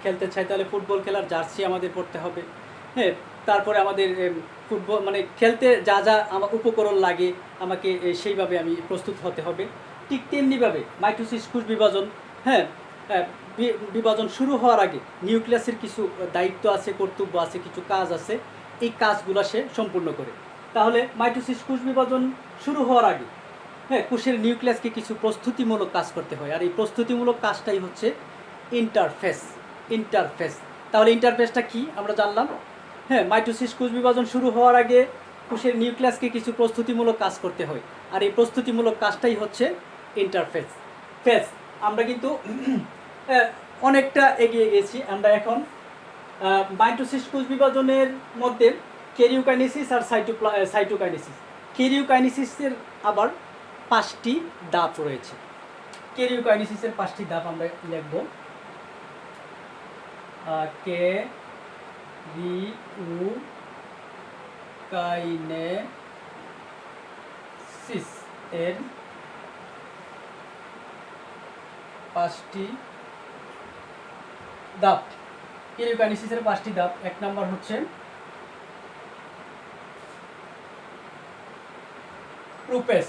খেলতে চাই তাহলে ফুটবল খেলার জার্সি আমাদের পরতে হবে। হ্যাঁ, তারপরে আমাদের ফুটবল মানে খেলতে যা যা আমার উপকরণ লাগে আমাকে সেইভাবে আমি প্রস্তুত হতে হবে। ঠিক তেমনিভাবে মাইটোসিস কোষ বিভাজন হ্যাঁ বিভাজন শুরু হওয়ার আগে নিউক্লিয়াসের কিছু দায়িত্ব আছে, কর্তব্য আছে, কিছু কাজ আছে, এই কাজগুলো সে সম্পূর্ণ করে। তাহলে মাইটোসিস কোষ বিভাজন শুরু হওয়ার আগে হ্যাঁ কোষের নিউক্লিয়াসকে কিছু প্রস্তুতিমূলক কাজ করতে হয়, আর এই প্রস্তুতিমূলক কাজটাই হচ্ছে ইন্টারফেস। তাহলে ইন্টারফেসটা কি আমরা জানলাম। হ্যাঁ, মাইটোসিস কোষ বিভাজন শুরু হওয়ার আগে কোষের নিউক্লিয়াসকে কিছু প্রস্তুতিমূলক কাজ করতে হয়, আর এই প্রস্তুতিমূলক কাজটাই হচ্ছে ইন্টারফেস। আমরা কিন্তু অনেকটা এগিয়ে গেছি। আমরা এখন মাইটোসিস কোষ বিভাজনের মধ্যে ক্যারিওকাইনেসিস আর সাইটোকাইনেসিস। ক্যারিওকাইনেসিসের আবার 5টি ধাপ রয়েছে। ক্যারিওকাইনেসিসের 5টি ধাপ আমরা লিখব। ক্যারিওকাইনেসিস এর 5টি ধাপ। ক্যারিওকাইনেসিসের 5টি ধাপ। 1 নম্বর হচ্ছে প্রোফেজ,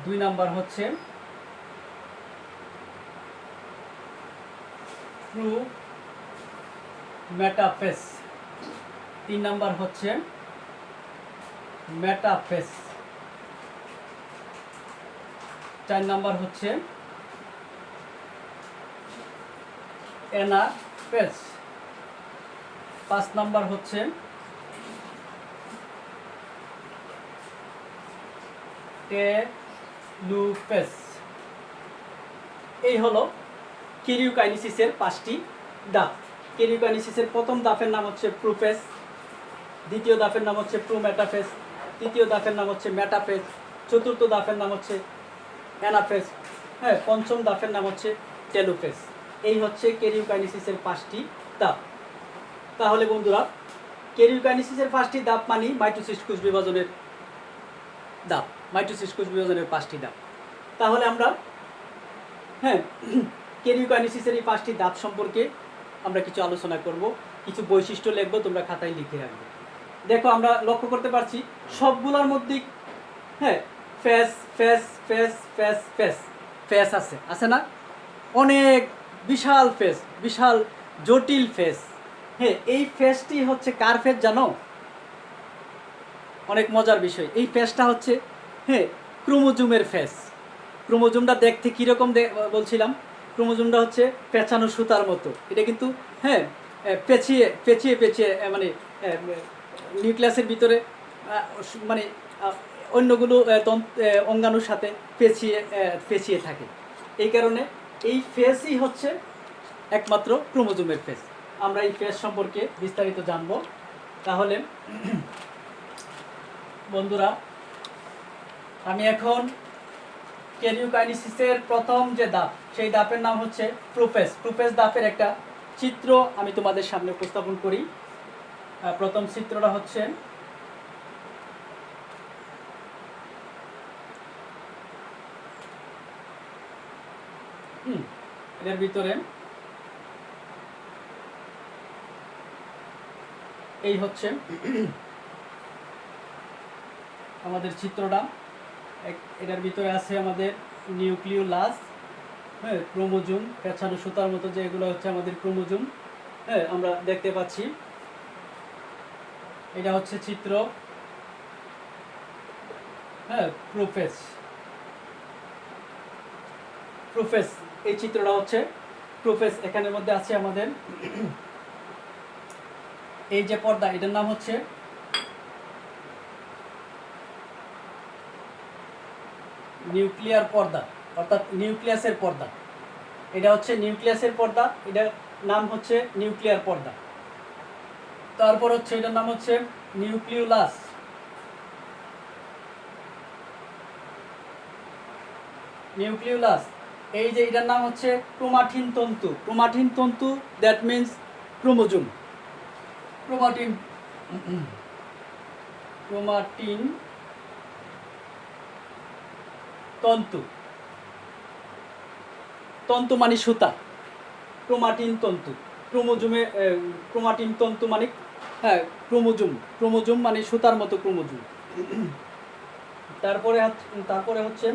2 নাম্বার হচ্ছে মেটাফেজ, 3 নাম্বার হচ্ছে মেটাফেজ, 4 নাম্বার হচ্ছে অ্যানাফেজ, 5 নাম্বার হচ্ছে টেলুফেজ। এই হলো ক্যারিওকাইনেসিসের 5টি ধাপ। ক্যারিওকাইনেসিসের প্রথম ধাপের নাম হচ্ছে প্রোফেজ, দ্বিতীয় ধাপের নাম হচ্ছে প্রোমেটাফেজ, তৃতীয় ধাপের নাম হচ্ছে মেটাফেজ, চতুর্থ ধাপের নাম হচ্ছে অ্যানাফেজ, হ্যাঁ, পঞ্চম ধাপের নাম হচ্ছে টেলুফেজ। এই হচ্ছে ক্যারিওকাইনেসিসের 5টি ধাপ। তাহলে বন্ধুরা, ক্যারিওকাইনেসিসের 5টি ধাপ মানে মাইটোসিস কোষ বিভাজনের ধাপ, মাইটোসিস কোষ বিভাজনের 5টি ধাপ। তাহলে আমরা হ্যাঁ ক্যারিওকাইনেসিসের এই 5টি ধাপ সম্পর্কে আমরা কিছু আলোচনা করব, কিছু বৈশিষ্ট্য লিখব, তোমরা খাতায় লিখে রাখবে। দেখো, আমরা লক্ষ্য করতে পারছি সবগুলোর মধ্যেই হ্যাঁ ফেস আছে না? অনেক বিশাল জটিল ফেস। হ্যাঁ, এই ফেসটি হচ্ছে কার ফেস জানো? অনেক মজার বিষয়। এই ফেসটা হচ্ছে হ্যাঁ ক্রোমোজোমের ফেস। ক্রোমোজোমটা দেখতে কীরকম বলছিলাম? ক্রোমোজোমটা হচ্ছে পেঁচানো সুতার মতো। এটা কিন্তু হ্যাঁ পেঁচিয়ে মানে নিউক্লিয়াসের ভিতরে মানে অন্যগুলো অঙ্গাণুর সাথে পেঁচিয়ে থাকে। এই কারণে এই ফেসই হচ্ছে একমাত্র ক্রোমোজোমের ফেস। আমরা এই ফেস সম্পর্কে বিস্তারিত জানব। তাহলে বন্ধুরা, আমি এখন ক্যারিওকাইনেসিসের প্রথম যে ধাপ, সেই ধাপের নাম হচ্ছে প্রোফেজ ধাপের একটা চিত্র আমি তোমাদের সামনে উপস্থাপন করি। প্রথম চিত্রটা হচ্ছে এর ভিতরে এই হচ্ছে আমাদের চিত্রটা। এটার ভিতরে আছে আমাদের নিউক্লিওলাস, হ্যাঁ, ক্রোমোজোম, পেঁচানো সুতার মতো যে এগুলো হচ্ছে আমাদের ক্রোমোজোম, হ্যাঁ, আমরা দেখতে পাচ্ছি। এটা হচ্ছে চিত্র, হ্যাঁ, প্রোফেস। এই চিত্রটা হচ্ছে প্রোফেস। এখানের মধ্যে আছে আমাদের এই যে পর্দা, এটার নাম হচ্ছে নিউক্লিয়ার পর্দা, অর্থাৎ নিউক্লিয়াসের পর্দা। এটা হচ্ছে নিউক্লিয়াসের পর্দা, এটার নাম হচ্ছে নিউক্লিয়ার পর্দা। তারপর হচ্ছে এটার নাম হচ্ছে নিউক্লিওলাস। এই যে এটার নাম হচ্ছে ক্রোমাটিন তন্তু। ক্রোমাটিন তন্তু, দ্যাট মিন্স ক্রোমোজোম। ক্রোমাটিন তন্তু, তন্তু মানে সুতা, ক্রোমাটিন তন্তু। ক্রোমোজোমে ক্রোমাটিন তন্তু মানে, হ্যাঁ, ক্রোমোজোম মানে সুতার মতো ক্রোমোজোম। তারপরে হচ্ছে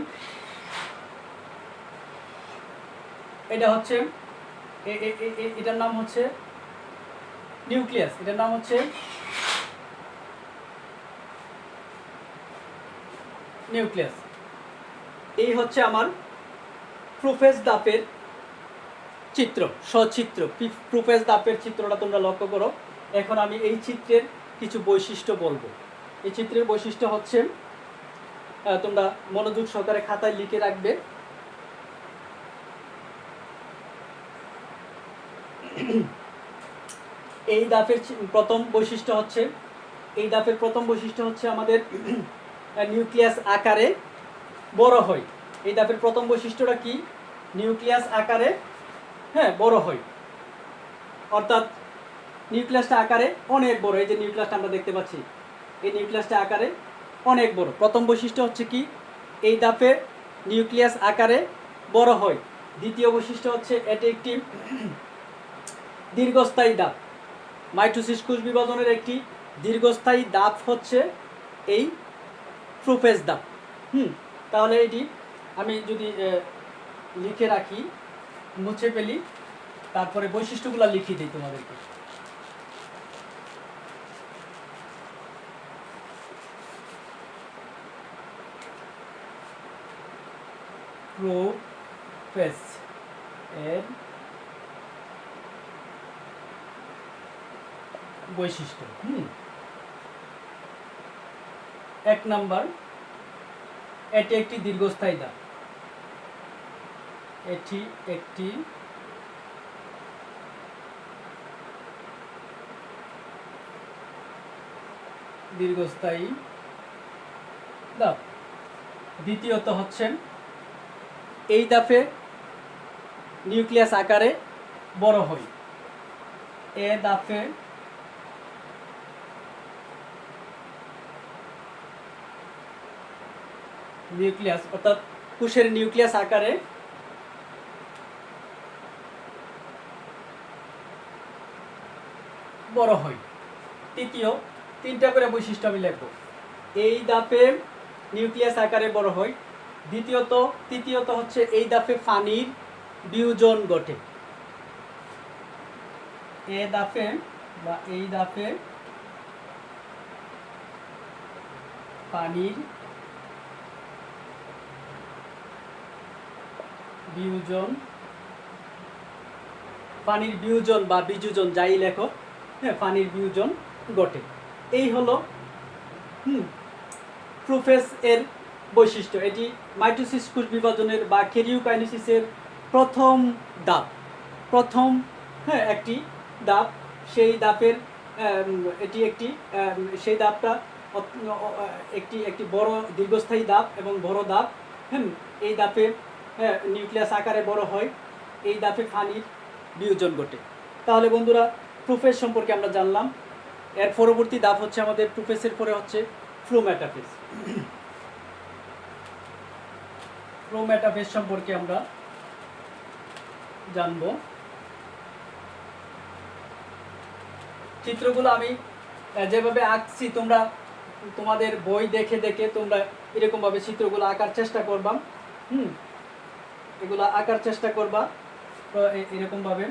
এটা হচ্ছে এটার নাম হচ্ছে নিউক্লিয়াস। এটার নাম হচ্ছে নিউক্লিয়াস। এই হচ্ছে আমার প্রোফেস দাপের চিত্র, সচিত্র। প্রোফেস দাপের চিত্রটা তোমরা লক্ষ্য করো। এখন আমি এই চিত্রের কিছু বৈশিষ্ট্য বলবো। এই চিত্রের বৈশিষ্ট্য হচ্ছে, তোমরা মনোযোগ সহকারে খাতায় লিখে রাখবে। এই দাপের প্রথম বৈশিষ্ট্য হচ্ছে আমাদের নিউক্লিয়াস আকারে বড় হয়। এই দাপের প্রথম বৈশিষ্ট্যটা কি? নিউক্লিয়াস আকারে, হ্যাঁ, বড় হয়, অর্থাৎ নিউক্লিয়াসটা আকারে অনেক বড়। এই যে নিউক্লিয়াসটা আমরা দেখতে পাচ্ছি, এই নিউক্লিয়াসটা আকারে অনেক বড়। প্রথম বৈশিষ্ট্য হচ্ছে কি? এই দাপে নিউক্লিয়াস আকারে বড় হয়। দ্বিতীয় বৈশিষ্ট্য হচ্ছে এটি একটি দীর্ঘস্থায়ী দাপ। মাইটোসিস কোষ বিভাজনের একটি দীর্ঘস্থায়ী দাপ হচ্ছে এই প্রোফেস দাপ। তাহলে এটি আমি যদি লিখে রাখি, মুছে ফেলি, তারপরে বৈশিষ্ট্যগুলো লিখিয়ে দিই তোমাদেরকে। প্রোফেস এর বৈশিষ্ট্য, 1 নাম্বার, এটি একটি দীর্ঘস্থায়ী দাপ। এটি একটি দীর্ঘস্থায়ী দাপ। দ্বিতীয়ত হচ্ছে এই দাপে নিউক্লিয়াস আকারে বড় হয়। এ দাপে নিউক্লিয়াস, অর্থাৎ কোষের নিউক্লিয়াস আকারে বড় হয়। তৃতীয়, 3টা করে বৈশিষ্ট্য আমি লিখব। এই দাপে নিউক্লিয়াস আকারে বড় হয়। তৃতীয়ত হচ্ছে এই দাপে পানির বিয়োজন ঘটে। এই দাপে পানির বিয়োজন বা বিযোজন, যাই লেখো, হ্যাঁ, পানির বিয়োজন ঘটে। এই হলো প্রোফেস এর বৈশিষ্ট্য। এটি মাইটোসিস কোষ বিভাজনের বা ক্যারিওকাইনেসিসের প্রথম ধাপ, একটি ধাপ। সেই ধাপের সেই ধাপটা একটি বড় দীর্ঘস্থায়ী ধাপ এবং বড় ধাপ। এই ধাপে নিউক্লিয়াস আকারে বড় হয়। এই ধাপে পানির বিয়োজন ঘটে। তাহলে বন্ধুরা প্রুফেস সম্পর্কে আমরা জানলাম। এর পরবর্তী ধাপ হচ্ছে আমাদের প্রুফেসের পরে হচ্ছে ফ্লো মেটাফেজ। ফ্লো মেটাফেজ সম্পর্কে আমরা জানব। চিত্রগুলো আমি যেভাবে আঁকছি তোমরা তোমাদের বই দেখে দেখে তোমরা এরকমভাবে চিত্রগুলো আঁকার চেষ্টা করবা। এগুলো আঁকার চেষ্টা করবা এরকমভাবে।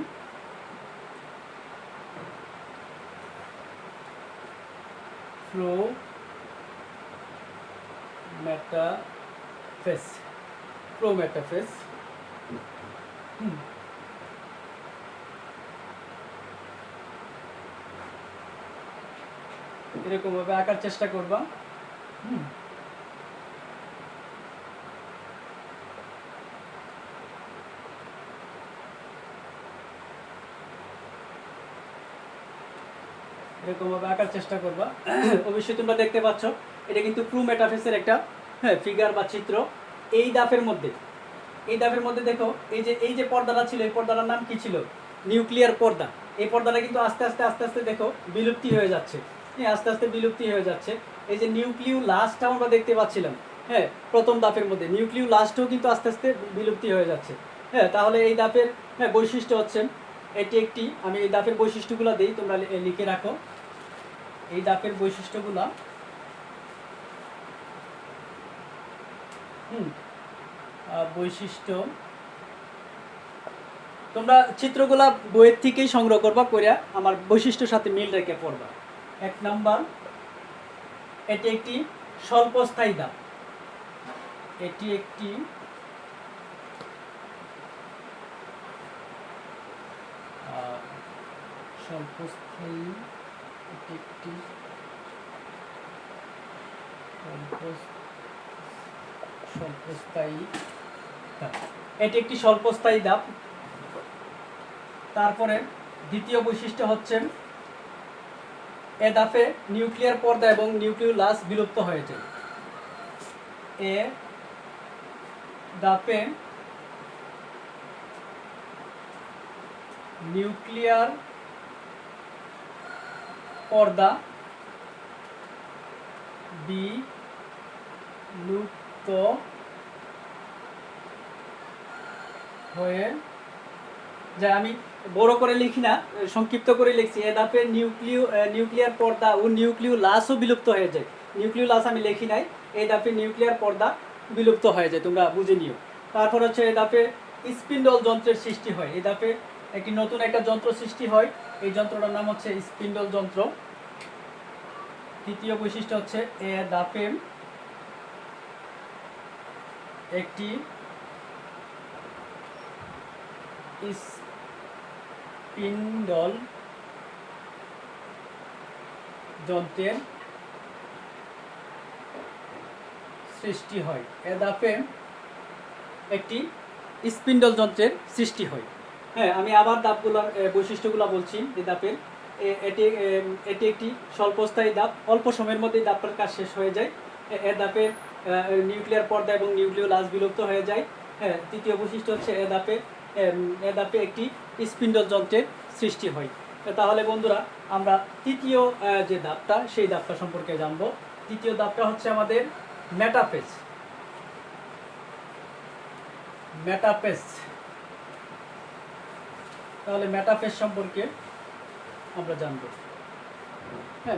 Flow metaphase, flow metaphase. এরকমভাবে আঁকার চেষ্টা করবা। এরকমভাবে আঁকার চেষ্টা করবা। অবশ্যই তোমরা দেখতে পাচ্ছ এটা কিন্তু ফ্লো মেটাফেজের একটা ফিগার বা চিত্র। এই ধাপের মধ্যে দেখো এই যে পর্দাটা ছিল, এই পর্দাটার নাম কি ছিল? নিউক্লিয়ার পর্দা। এই পর্দাটা কিন্তু আস্তে আস্তে দেখো বিলুপ্তি হয়ে যাচ্ছে। আস্তে আস্তে বিলুপ্তি হয়ে যাচ্ছে। এই যে নিউক্লিওলাসটা আমরা দেখতে পাচ্ছিলাম, প্রথম ধাপের মধ্যে নিউক্লিওলাসটাও কিন্তু আস্তে আস্তে বিলুপ্তি হয়ে যাচ্ছে। তাহলে এই ধাপের বৈশিষ্ট্য হচ্ছে এটি একটি, আমি এই ধাপের বৈশিষ্ট্যগুলো দিই, তোমরা লিখে রাখো এই ধাপের বৈশিষ্ট্যগুলা। বৈশিষ্ট্য তোমরা চিত্রগুলা বইয়ের থেকেই সংগ্রহ করবা, করে আমার বৈশিষ্ট্যের সাথে মিল রেখে পড়বা। 1 নাম্বার, এটি একটি স্বল্পস্থায়ী ধাপ। এটি একটি স্বল্পস্থায়ী, এটি একটি স্বল্পস্থায়ী ধাপ। এটি একটি স্বল্পস্থায়ী ধাপ। তারপরে দ্বিতীয় বৈশিষ্ট্য হচ্ছে এ ধাপে নিউক্লিয়ার পর্দা এবং নিউক্লিওলাস বিলুপ্ত হয়ে যায়। এ ধাপে নিউক্লিয়ার পর্দা বিলুপ্ত হয়ে যায়। আমি বড় করে লিখি না, সংক্ষিপ্ত করে লিখছি। এ ধাপে নিউক্লিয়ার পর্দা ও নিউক্লিওলাসও বিলুপ্ত হয়ে যায়। নিউক্লিওলাস আমি লিখি নাই। এই ধাপে নিউক্লিয়ার পর্দা বিলুপ্ত হয়ে যায়, তোমরা বুঝে নিও। তারপর হচ্ছে এই ধাপে স্পিন্ডল যন্ত্রের সৃষ্টি হয়। এই ধাপে একটি নতুন একটা যন্ত্র সৃষ্টি হয়, এই যন্ত্রটার নাম হচ্ছে স্পিন্ডল যন্ত্র। তৃতীয় বৈশিষ্ট্য হচ্ছে এ ধাপে একটি স্পিন্ডল যন্ত্রের সৃষ্টি হয়। এ ধাপে একটি স্পিন্ডল যন্ত্রের সৃষ্টি হয়। আমি আবার ধাপগুলোর বৈশিষ্ট্যগুলো বলছি। এই ধাপের এটি একটি স্বল্পস্থায়ী ধাপ, অল্প সময়ের মধ্যে ধাপটার কাজ শেষ হয়ে যায়। এ ধাপে নিউক্লিয়ার পর্দা এবং নিউক্লিওলাস বিলুপ্ত হয়ে যায়। তৃতীয় বৈশিষ্ট্য হচ্ছে এ ধাপে একটি স্পিন্ডল যন্ত্রের সৃষ্টি হয়। তাহলে বন্ধুরা আমরা তৃতীয় যে ধাপটা, সেই ধাপটা সম্পর্কে জানব। তৃতীয় ধাপটা হচ্ছে আমাদের মেটাফেজ। তাহলে মেটাফেজ সম্পর্কে আমরা জানব।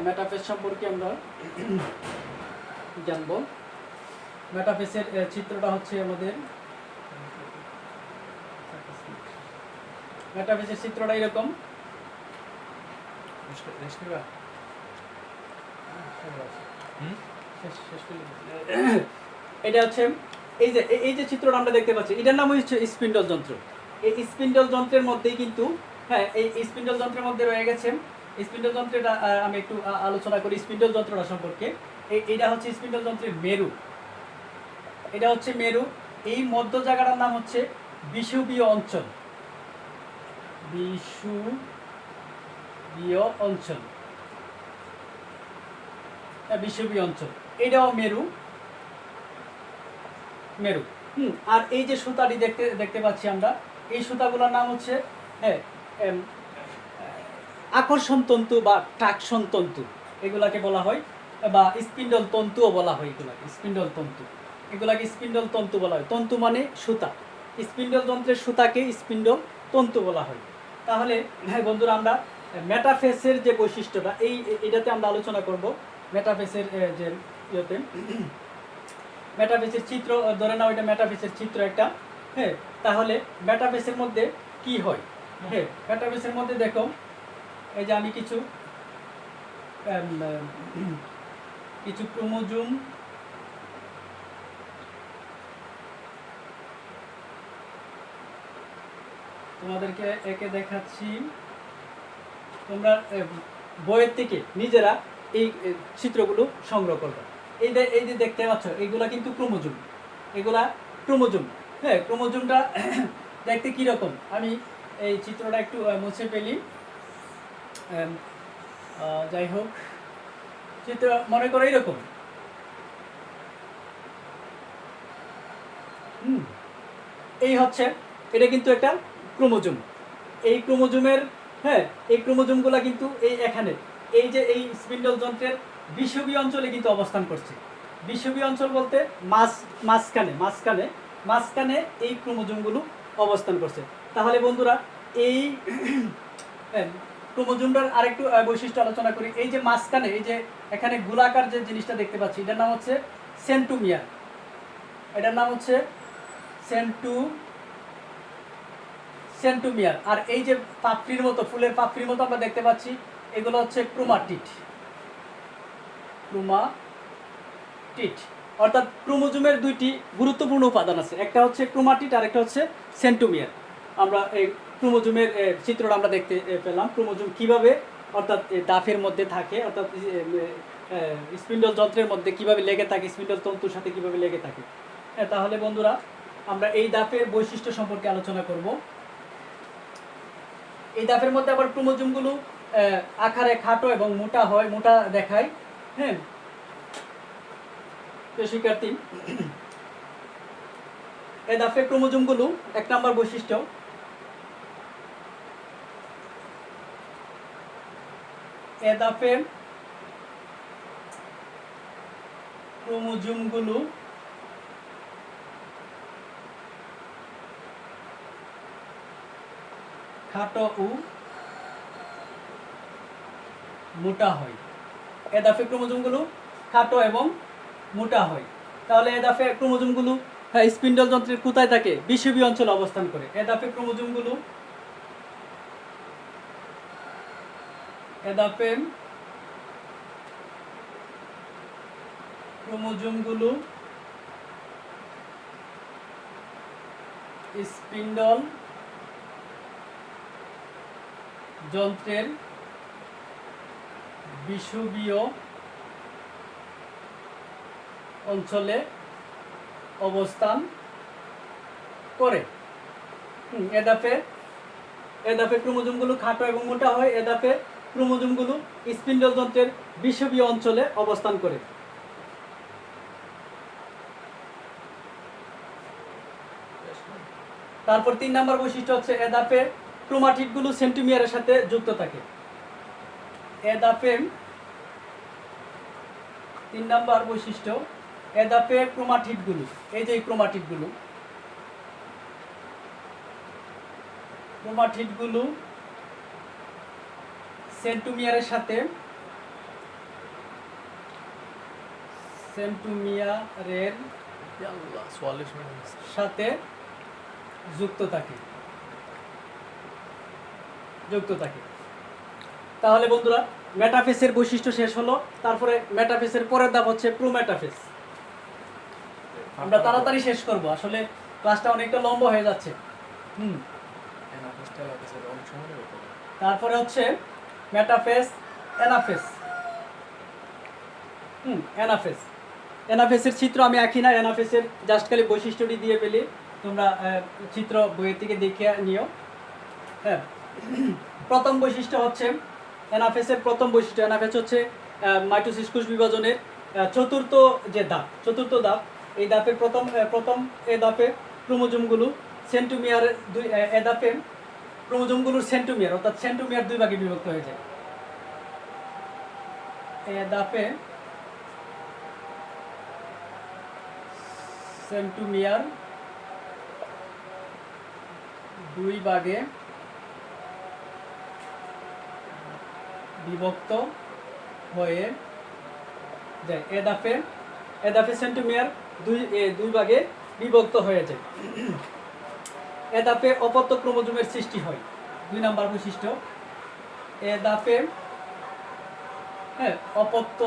মেটাফেজ সম্পর্কে আমরা জানব। মেটাফেজের চিত্রটা হচ্ছে আমাদের, মেটাফেজের চিত্রটা এরকম। এটা হচ্ছে এই যে চিত্রটা আমরা দেখতে পাচ্ছি, এটার নাম হচ্ছে স্পিন্ডল যন্ত্র। এই স্পিন্ডল যন্ত্রের মধ্যেই কিন্তু এই স্পিন্ডল যন্ত্রের মধ্যে রয়ে গেছে। স্পিন্ডল যন্ত্রটা আমি একটু আলোচনা করি স্পিন্ডল যন্ত্রটা সম্পর্কে। এটা হচ্ছে স্পিন্ডল যন্ত্রের মেরু। এটা হচ্ছে মেরু। এই মধ্য জায়গাটার নাম হচ্ছে বিষুবীয় অঞ্চল। বিষুবীয় অঞ্চল, বিষুবীয় অঞ্চল, এটাও মেরু। আর এই যে সুতাটি দেখতে পাচ্ছি আমরা, এই সুতাগুলোর নাম হচ্ছে আকর্ষণ তন্তু বা ট্রাকশন তন্তু এগুলাকে বলা হয়, বা স্পিন্ডল তন্তুও বলা হয় এগুলাকে স্পিন্ডল তন্তু। এগুলাকে স্পিন্ডল তন্তু বলা হয়। তন্তু মানে সুতা, স্পিন্ডল যন্ত্রের সুতাকে স্পিন্ডল তন্তু বলা হয়। তাহলে হ্যাঁ বন্ধুরা, আমরা মেটাফেসের যে বৈশিষ্ট্যটা এটাতে আমরা আলোচনা করব। মেটাফেসের যে ইয়েতে মেটাফেসের চিত্র ধরে নাও, এটা মেটাফেসের চিত্র একটা। হ্যাঁ, তাহলে মেটাফেসের মধ্যে কি হয়? হ্যাঁ, মেটাফেসের মধ্যে দেখো, এই যে আমি কিছু কিছু ক্রোমোজোম তোমাদেরকে একে দেখাচ্ছি। তোমরা বইয়ের থেকে নিজেরা এই চিত্রগুলো সংগ্রহ করবে। এই যে দেখতে পাচ্ছ, এইগুলা কিন্তু ক্রোমোজোম, এগুলা ক্রোমোজোম। হ্যাঁ, ক্রোমোজোমটা দেখতে কীরকম, আমি এই চিত্রটা একটু মুছে ফেলি। যাই হোক, চিত্র মনে করো এইরকম। এই হচ্ছে, এটা কিন্তু একটা ক্রোমোজোম। এই ক্রোমোজোমের হ্যাঁ, এই ক্রোমোজোমগুলা কিন্তু এখানে এই যে এই স্পিন্ডল যন্ত্রের বিষুবীয় অঞ্চলে কিন্তু অবস্থান করছে। বিষুবীয় অঞ্চল বলতে মাঝখানে এই ক্রোমোজোমগুলো অবস্থান করছে। তাহলে বন্ধুরা, এই ক্রোমোজোমটার আরেকটু বৈশিষ্ট্য আলোচনা করি। এই যে মাঝখানে, এই যে এখানে গোলাকার যে জিনিসটা দেখতে পাচ্ছি, এটার নাম হচ্ছে সেন্ট্রোমিয়ার। এটার নাম হচ্ছে সেন্ট্রোমিয়ার। আর এই যে পাপড়ির মতো, ফুলের পাপড়ির মতো আমরা দেখতে পাচ্ছি, এগুলো হচ্ছে ক্রোমাটিড। অর্থাৎ ক্রোমোজোমের দুইটি গুরুত্বপূর্ণ উপাদান আছে, একটা হচ্ছে ক্রোমাটিড আর একটা হচ্ছে সেন্ট্রোমিয়ার। আমরা এই ক্রোমোজোমের চিত্রটা আমরা দেখতে পেলাম, ক্রোমোজোম কিভাবে অর্থাৎ ডাফের মধ্যে থাকে, অর্থাৎ স্পিন্ডল যন্ত্রের মধ্যে কিভাবে লেগে থাকে, স্পিন্ডল তন্তুর সাথে কিভাবে লেগে থাকে। তাহলে বন্ধুরা, আমরা এই ডাফের বৈশিষ্ট্য সম্পর্কে আলোচনা করব। এই ডাফের মধ্যে আবার ক্রোমোজোমগুলো আকারে খাটো এবং মোটা হয়, মোটা দেখায়। হ্যাঁ, শিক্ষার্থী, এই ডাফের ক্রোমোজোমগুলো এক নম্বর বৈশিষ্ট্য, এ ডাফের ক্রোমোজোমগুলো খাটো ও মোটা হয়। এ ডাফে ক্রোমোজোমগুলো খাটো এবং মোটা হয়। তাহলে এ ডাফে ক্রোমোজোমগুলো স্পিন্ডল যন্ত্রের কোথায় থাকে? বিষুবীয় অঞ্চলে অবস্থান করে। এ ডাফে ক্রোমোজোমগুলো স্পিন্ডল যন্ত্রের বিষুবীয় অঞ্চলে অবস্থান করে। এ ধাপে ক্রোমোজোমগুলো খাটো এবং মোটা হয়। এ ধাপে ক্রোমোজোমগুলো স্পিন্ডল যন্ত্রের বিষুবীয় অঞ্চলে অবস্থান করে। তারপর 3 নম্বর বৈশিষ্ট্য হচ্ছে, এ ধাপে ক্রোমাটিডগুলো সেন্ট্রোমিয়ারের সাথে যুক্ত থাকে। এ ধাপে 3 নম্বর বৈশিষ্ট্য, এ ধাপে ক্রোমাটিডগুলো, এই যে ক্রোমাটিডগুলো সেন্ট্রোমিয়ারের সাথে যুক্ত থাকে। তাহলে বন্ধুরা, মেটাফেসের বৈশিষ্ট্য শেষ হলো। তারপরে মেটাফেসের পরের ধাপ হচ্ছে প্রোমেটাফেস। আমরা তাড়াতাড়ি শেষ করব, আসলে ক্লাসটা অনেকটা লম্বা হয়ে যাচ্ছে। তারপরে হচ্ছে মেটাফেস, অ্যানাফেস। অ্যানাফেসের চিত্র আমি আঁকি না, অ্যানাফেসের জাস্ট খালি বৈশিষ্ট্যটি দিয়ে ফেলি, তোমরা চিত্র বইয়ের থেকে দেখে নিও। হ্যাঁ, প্রথম বৈশিষ্ট্য হচ্ছে অ্যানাফেসের অ্যানাফেস হচ্ছে মাইটোসিস কোষ বিভাজনের চতুর্থ ধাপ। এই ধাপের প্রথম ধাপে ক্রোমোজোমগুলো সেন্ট্রোমিয়ারের এ ধাপে ক্রোমোজোমগুলোর সেন্টোমিয়ার অর্থাৎ সেন্টোমিয়ার 2 ভাগে বিভক্ত হয়ে যায়। এ ধাপে সেন্টোমিয়ার 2 ভাগে বিভক্ত হয়ে যায়। এ ধাপে সেন্টোমিয়ার 2 ভাগে বিভক্ত হয়ে যায়। এ ধাপে অপত্য ক্রোমোজোমের সৃষ্টি হয়, 2 নাম্বার বৈশিষ্ট্য। এ ধাপে অপত্য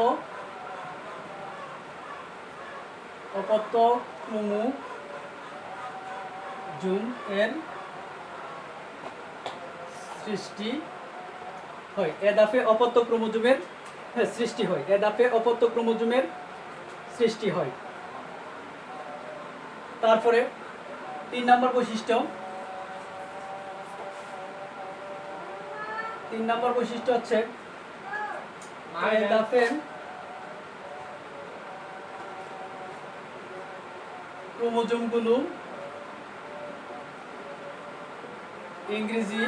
ক্রোমোজোম এর সৃষ্টি হয়। এ ধাপে অপত্য ক্রোমোজোমের সৃষ্টি হয়। এ ধাপে অপত্য ক্রোমোজোমের সৃষ্টি হয়। তারপরে 3 নম্বর বৈশিষ্ট্য। 3 নম্বর বৈশিষ্ট্য হচ্ছে এ ধাপে ক্রোমোজোমগুলো ইংরেজি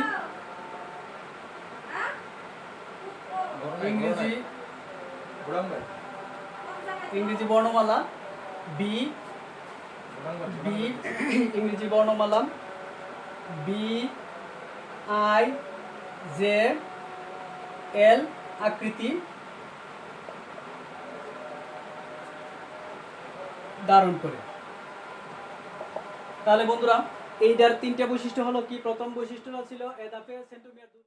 বর্ণমালা বি ইংরেজি বর্ণমালা BIJL আকৃতি ধারণ করে। তাহলে বন্ধুরা এইটার 3টা বৈশিষ্ট্য হলো কি? প্রথম বৈশিষ্ট্যটা ছিল এ ধাপে সেন্টোমিয়ার